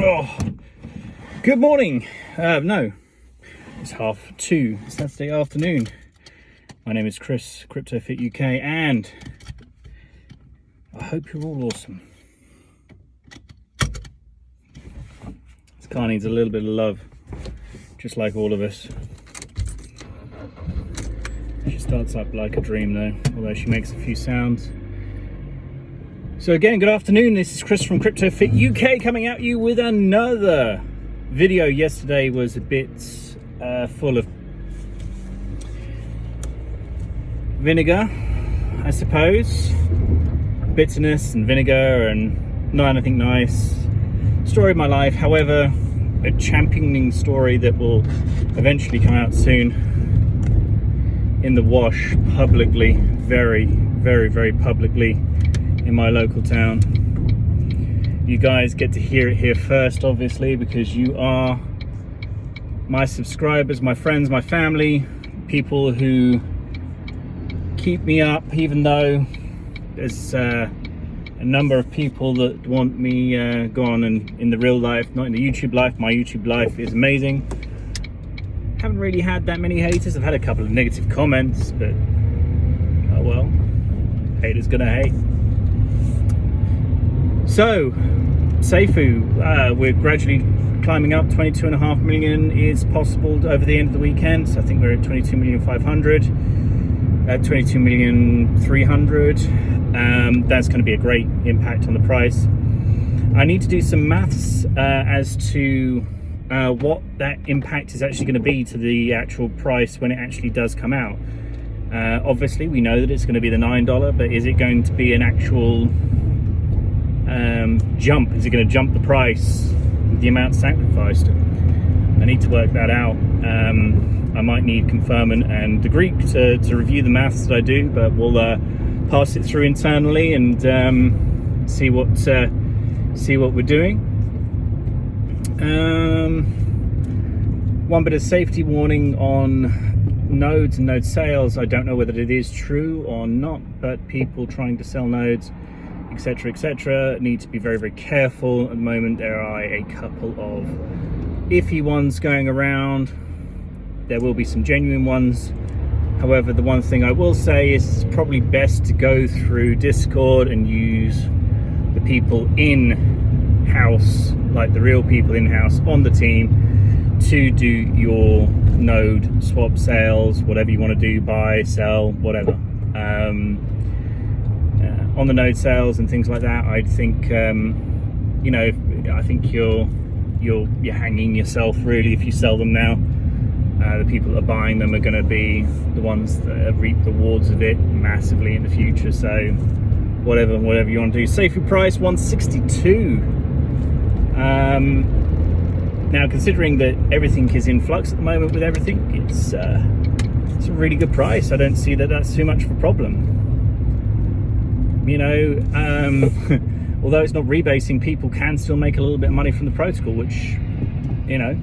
Oh, good morning. No, it's 2:30 Saturday afternoon. My name is Chris, CryptoFit UK, and I hope you're all awesome. This car needs a little bit of love, just like all of us. She starts up like a dream though, although she makes a few sounds. So again, good afternoon. This is Chris from CryptoFit UK coming at you with another video. Yesterday was a bit full of vinegar, I suppose. Bitterness and vinegar and not anything nice. Story of my life, however, a championing story that will eventually come out soon in the wash publicly, very, very, very publicly in my local town. You guys get to hear it here first, obviously, because you are my subscribers, my friends, my family, people who keep me up, even though there's a number of people that want me gone, and in the real life, not in the YouTube life. My YouTube life is amazing. Haven't really had that many haters. I've had a couple of negative comments, but oh well, haters gonna hate. So Safu, we're gradually climbing up. 22.5 million is possible over the end of the weekend. So I think we're at 22,500,000, at 22,300,000. That's going to be a great impact on the price. I need to do some maths as to what that impact is actually going to be to the actual price when it actually does come out. Obviously we know that it's going to be the $9, but is it going to be an actual jump? Is it going to jump the price with the amount sacrificed? I need to work that out. I might need confirmant and the Greek to review the maths that I do, but we'll pass it through internally and see what we're doing. One bit of safety warning on nodes and node sales. I don't know whether it is true or not, but people trying to sell nodes, etc., need to be very, very careful. At the moment there are a couple of iffy ones going around. There will be some genuine ones. However, the one thing I will say is it's probably best to go through Discord and use the people in-house, like the real people in-house on the team, to do your node swap sales, whatever you want to do, buy, sell, whatever. On the node sales and things like that, I think you know, I think you're hanging yourself really if you sell them now. The people that are buying them are going to be the ones that reap the rewards of it massively in the future. So whatever you want to do. Safu price 162. Now, considering that everything is in flux at the moment with everything, it's a really good price. I don't see that that's too much of a problem. You know, although it's not rebasing, people can still make a little bit of money from the protocol, which, you know,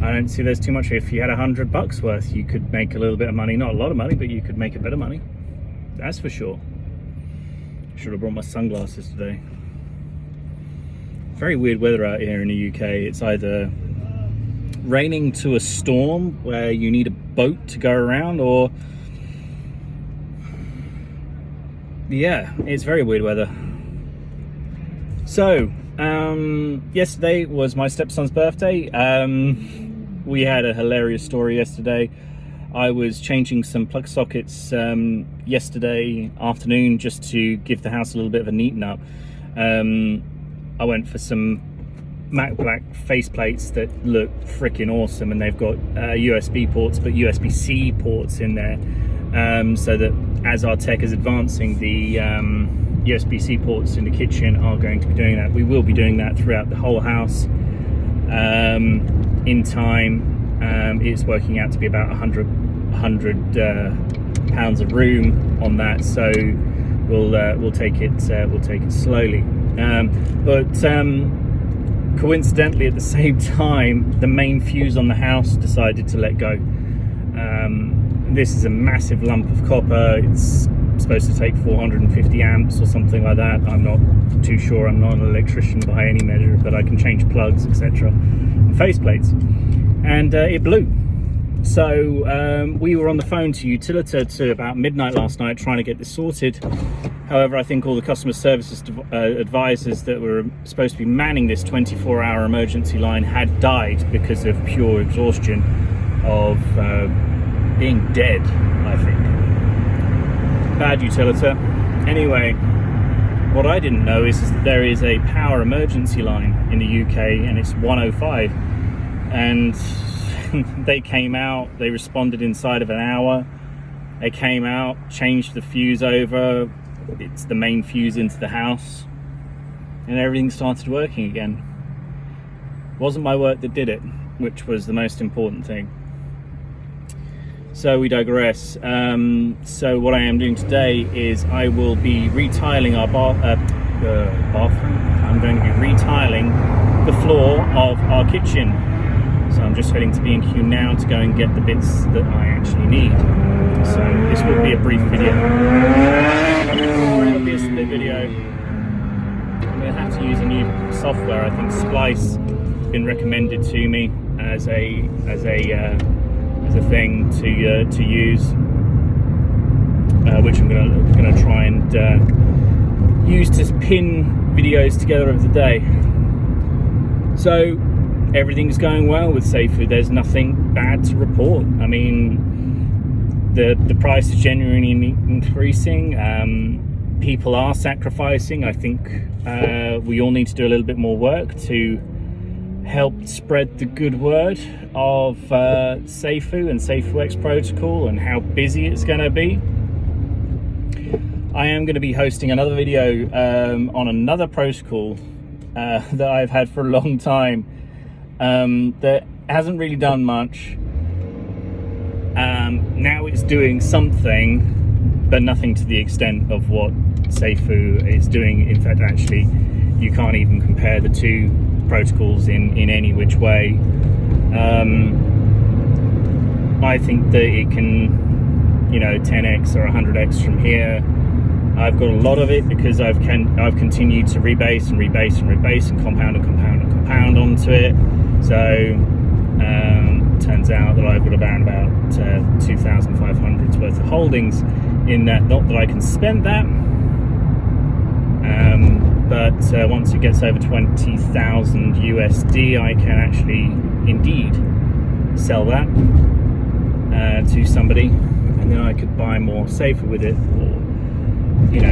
I don't see there's too much. If you had $100 worth, you could make a little bit of money. Not a lot of money, but you could make a bit of money. That's for sure. Should have brought my sunglasses today. Very weird weather out here in the UK. It's either raining to a storm where you need a boat to go around, or yeah, it's very weird weather. So yesterday was my stepson's birthday. We had a hilarious story yesterday. I was changing some plug sockets yesterday afternoon just to give the house a little bit of a neaten up. I went for some matte black faceplates that look freaking awesome, and they've got USB ports, but USB-C ports in there, so that as our tech is advancing, the USB-C ports in the kitchen are going to be doing that. We will be doing that throughout the whole house. In time, it's working out to be about 100 pounds of room on that, so we'll take it slowly. But coincidentally, at the same time, the main fuse on the house decided to let go. This is a massive lump of copper. It's supposed to take 450 amps or something like that. I'm not too sure. I'm not an electrician by any measure, but I can change plugs, etc., and faceplates. And it blew. So we were on the phone to Utilita to about midnight last night trying to get this sorted. However, I think all the customer services advisors that were supposed to be manning this 24-hour emergency line had died because of pure exhaustion of being dead, I think. Bad Utilita. Anyway, what I didn't know is that there is a power emergency line in the UK, and it's 105. And they came out, they responded inside of an hour. They came out, changed the fuse over. It's the main fuse into the house, and everything started working again. It wasn't my work that did it, which was the most important thing. So we digress. So what I am doing today is I will be retiling our bathroom. I'm going to be retiling the floor of our kitchen. So I'm just heading to B&Q now to go and get the bits that I actually need. So this will be a brief video. It'll be a split video. I'm going to have to use a new software. I think Splice has been recommended to me as a thing to use, which I'm going to try and use to pin videos together of the day. So everything's going well with Safuu. There's nothing bad to report. I mean, the price is genuinely increasing. People are sacrificing. I think we all need to do a little bit more work to help spread the good word of Safuu and SafuuX protocol and how busy it's going to be. I am going to be hosting another video on another protocol that I've had for a long time. That hasn't really done much. Now it's doing something, but nothing to the extent of what Safuu is doing. In fact, actually, you can't even compare the two protocols in any which way. I think that it can, 10x or 100x from here. I've got a lot of it because I've continued to rebase and compound onto it. So turns out that I've got around about 2,500's worth of holdings in that. Not that I can spend that, but once it gets over 20,000 USD, I can actually indeed sell that to somebody, and then I could buy more Safuu with it, or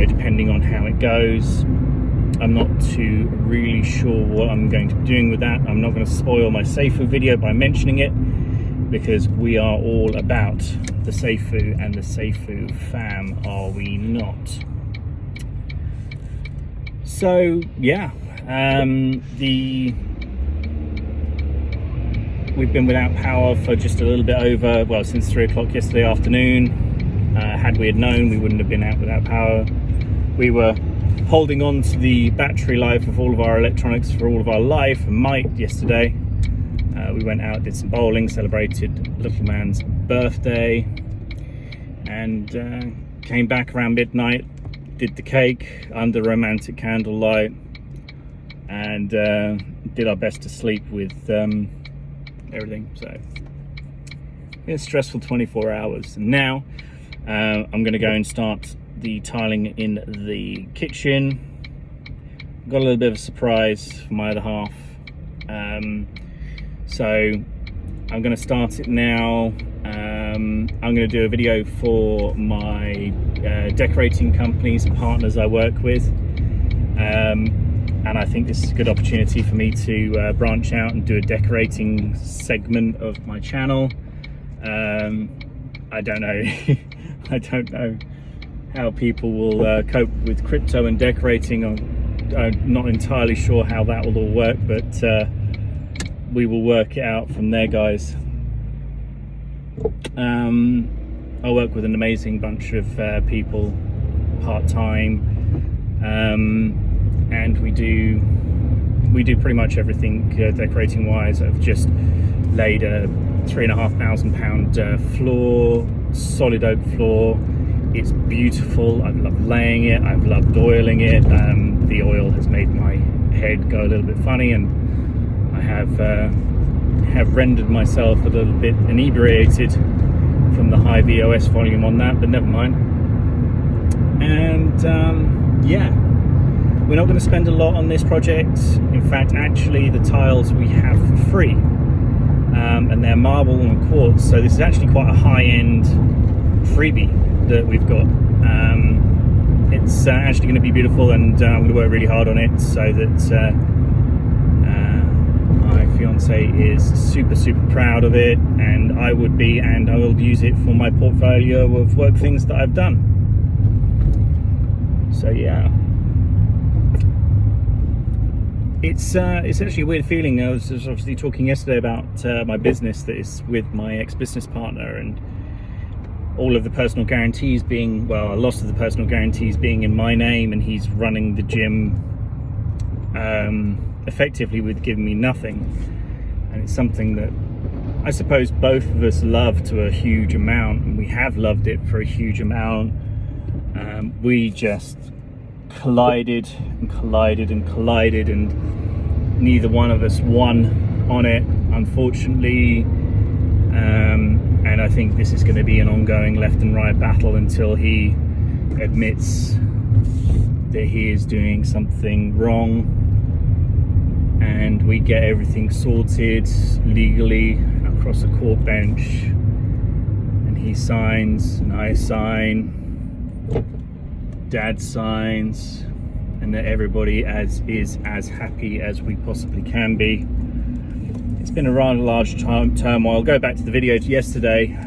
depending on how it goes. I'm not too really sure what I'm going to be doing with that. I'm not going to spoil my Safuu video by mentioning it, because we are all about the Safuu and the Safuu fam, are we not? So yeah, we've been without power for just a little bit over, since 3 o'clock yesterday afternoon. Had we known, we wouldn't have been out without power. We were holding on to the battery life of all of our electronics for all of our life and might yesterday. We went out, did some bowling, celebrated little man's birthday, and came back around midnight, did the cake under romantic candlelight, and did our best to sleep with everything. So it's a stressful 24 hours. And now I'm going to go and start the tiling in the kitchen. Got a little bit of a surprise for my other half, so I'm going to start it now. I'm going to do a video for my decorating companies and partners I work with, and I think this is a good opportunity for me to branch out and do a decorating segment of my channel. I don't know I don't know how people will cope with crypto and decorating. I'm not entirely sure how that will all work, but we will work it out from there, guys. I work with an amazing bunch of people part-time, and we do pretty much everything decorating wise. I've just laid a £3,500 floor, solid oak floor, It's beautiful. I've loved laying it. I've loved oiling it. The oil has made my head go a little bit funny, and I have rendered myself a little bit inebriated from the high VOS volume on that, but never mind. And yeah, we're not going to spend a lot on this project. In fact, actually, the tiles we have for free, and they're marble and quartz, so this is actually quite a high-end freebie that we've got. It's actually going to be beautiful, and I'm going to work really hard on it so that my fiance is super proud of it, and I would be, and I will use it for my portfolio of work things that I've done. So yeah, it's actually a weird feeling. I was obviously talking yesterday about my business that is with my ex-business partner, and all of the personal guarantees being, well, a lot of the personal guarantees being in my name, and he's running the gym effectively with giving me nothing. And it's something that I suppose both of us love to a huge amount, and we have loved it for a huge amount. We just collided, and neither one of us won on it, unfortunately. And I think this is going to be an ongoing left and right battle until he admits that he is doing something wrong, and we get everything sorted legally across a court bench, and he signs and I sign, Dad signs, and that everybody is as happy as we possibly can be. It's been a rather large turmoil. Go back to the video yesterday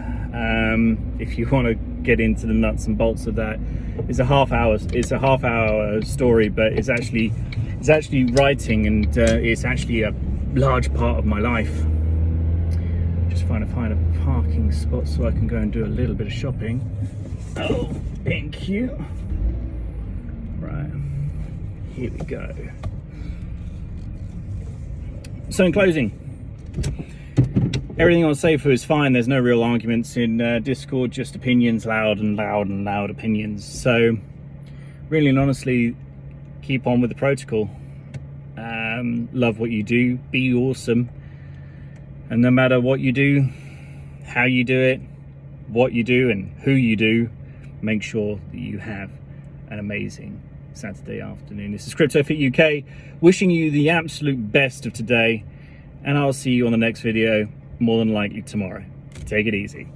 if you want to get into the nuts and bolts of that. It's a half hour story, but it's actually writing, and it's actually a large part of my life. Just trying to find a parking spot so I can go and do a little bit of shopping. Oh, thank you. Right, here we go. So in closing, everything on Safuu is fine. There's no real arguments in Discord, just opinions, loud opinions. So really and honestly, keep on with the protocol. Love what you do, be awesome, and no matter what you do, how you do it, what you do, and who you do, make sure that you have an amazing Saturday afternoon. This is CryptoFit UK wishing you the absolute best of today, and I'll see you on the next video, more than likely tomorrow. Take it easy.